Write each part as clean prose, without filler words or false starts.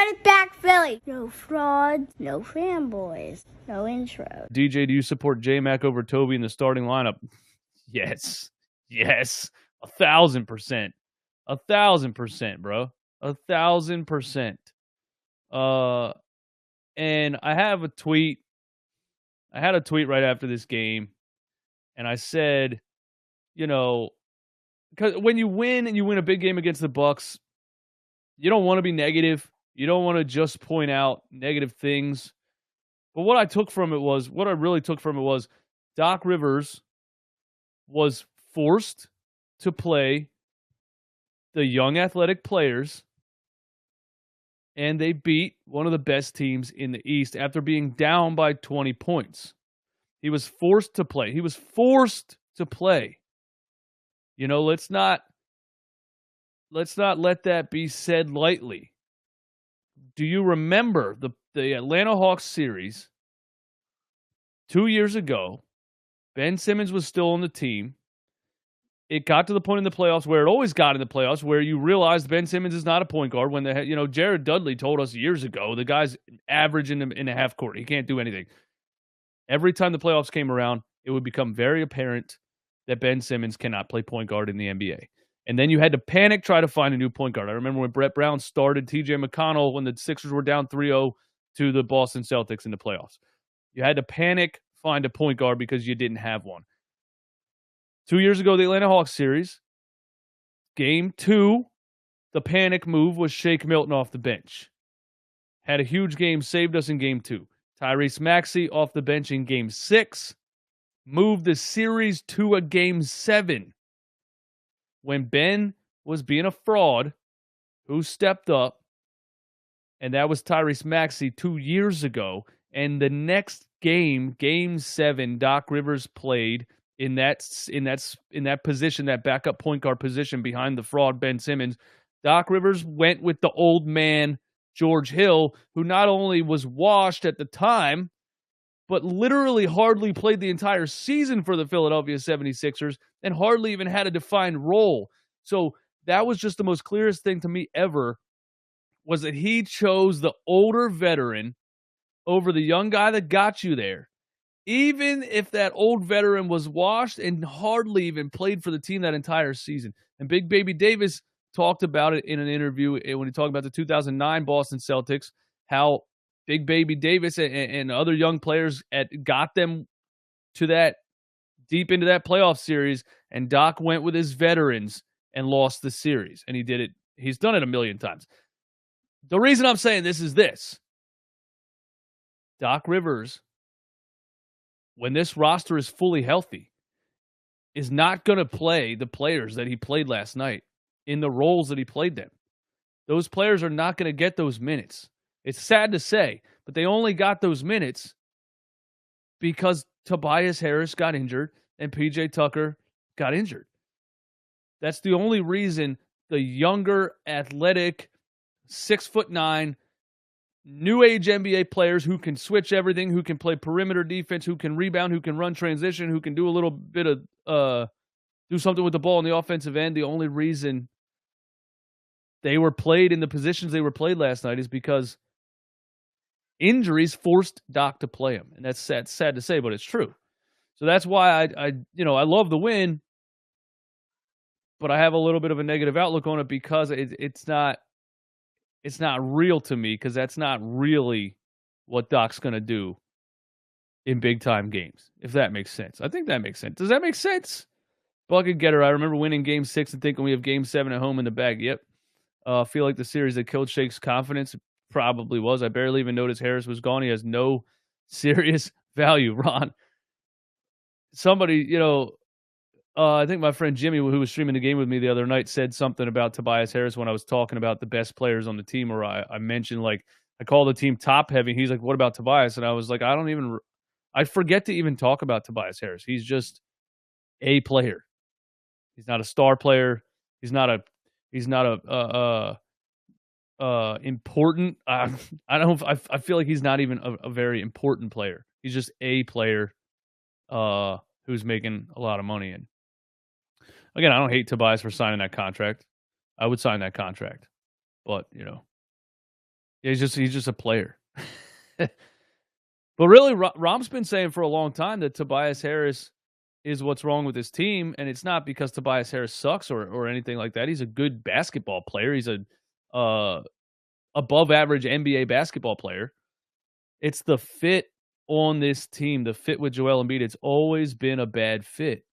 Run it back, Philly. No frauds, no fanboys, no intro. DJ, do you support J-Mac over Toby in the starting lineup? Yes. Yes. 1,000%. 1,000%, bro. 1,000%. And I have a tweet. I had a tweet right after this game, and I said, you know, because when you win and you win a big game against the Bucks, you don't want to be negative. You don't want to just point out negative things. But what I really took from it was Doc Rivers was forced to play the young athletic players, and they beat one of the best teams in the East after being down by 20 points. He was forced to play. You know, let's not let that be said lightly. Do you remember the Atlanta Hawks series 2 years ago? Ben Simmons was still on the team. It got to the point in the playoffs where it always got in the playoffs where you realized Ben Simmons is not a point guard. When Jared Dudley told us years ago, the guy's average in the half court. He can't do anything. Every time the playoffs came around, it would become very apparent that Ben Simmons cannot play point guard in the NBA. And then you had to panic, try to find a new point guard. I remember when Brett Brown started TJ McConnell when the Sixers were down 3-0 to the Boston Celtics in the playoffs. You had to panic, find a point guard because you didn't have one. 2 years ago, the Atlanta Hawks series, Game 2, the panic move was Shake Milton off the bench. Had a huge game, saved us in Game 2. Tyrese Maxey off the bench in Game 6, moved the series to a Game 7. When Ben was being a fraud, who stepped up, and that was Tyrese Maxey 2 years ago. And the next game, Game 7, Doc Rivers played in that position, that backup point guard position behind the fraud Ben Simmons. Doc Rivers went with the old man George Hill, who not only was washed at the time, but literally hardly played the entire season for the Philadelphia 76ers and hardly even had a defined role. So that was just the most clearest thing to me ever, was that he chose the older veteran over the young guy that got you there. Even if that old veteran was washed and hardly even played for the team that entire season. And Big Baby Davis talked about it in an interview when he talked about the 2009 Boston Celtics, how Big Baby Davis and other young players got them to that deep into that playoff series, and Doc went with his veterans and lost the series. And he did it. He's done it a million times. The reason I'm saying this is this. Doc Rivers, when this roster is fully healthy, is not going to play the players that he played last night in the roles that he played them. Those players are not going to get those minutes. It's sad to say, but they only got those minutes because Tobias Harris got injured and PJ Tucker got injured. That's the only reason the younger, athletic, 6'9", new age NBA players who can switch everything, who can play perimeter defense, who can rebound, who can run transition, who can do a little bit of do something with the ball on the offensive end. The only reason they were played in the positions they were played last night is because injuries forced Doc to play him. And that's sad to say, but it's true. So that's why I love the win, but I have a little bit of a negative outlook on it because it's not real to me, because that's not really what Doc's going to do in big-time games, if that makes sense. I think that makes sense. Does that make sense? Bucket getter, I remember winning Game 6 and thinking we have Game 7 at home in the bag. Yep. Feel like the series that killed Shake's confidence. Probably was. I barely even noticed Harris was gone. He has no serious value, Ron. Somebody, I think my friend Jimmy, who was streaming the game with me the other night, said something about Tobias Harris when I was talking about the best players on the team, or I mentioned, like, I call the team top heavy. He's like, what about Tobias? And I was like, I forget to even talk about Tobias Harris. He's just a player. He's not a star player. He's not a important. I feel like he's not even a very important player. He's just a player who's making a lot of money. And again, I don't hate Tobias for signing that contract. I would sign that contract, but Yeah, he's just a player. But really, Rom's been saying for a long time that Tobias Harris is what's wrong with his team, and it's not because Tobias Harris sucks or anything like that. He's a good basketball player. He's a above average NBA basketball player. It's the fit on this team, the fit with Joel Embiid. It's always been a bad fit.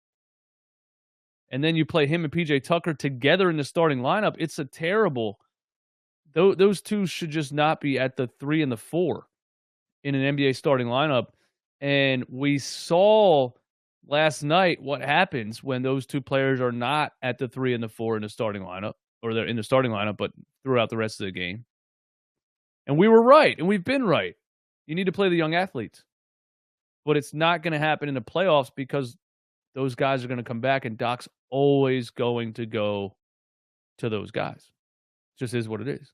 And then you play him and PJ Tucker together in the starting lineup. It's a terrible. Those two should just not be at the 3 and the 4 in an NBA starting lineup. And we saw last night what happens when those two players are not at the 3 and the 4 in the starting lineup, or they're in the starting lineup, but throughout the rest of the game. And we were right, and we've been right. You need to play the young athletes. But it's not going to happen in the playoffs because those guys are going to come back, and Doc's always going to go to those guys. It just is what it is.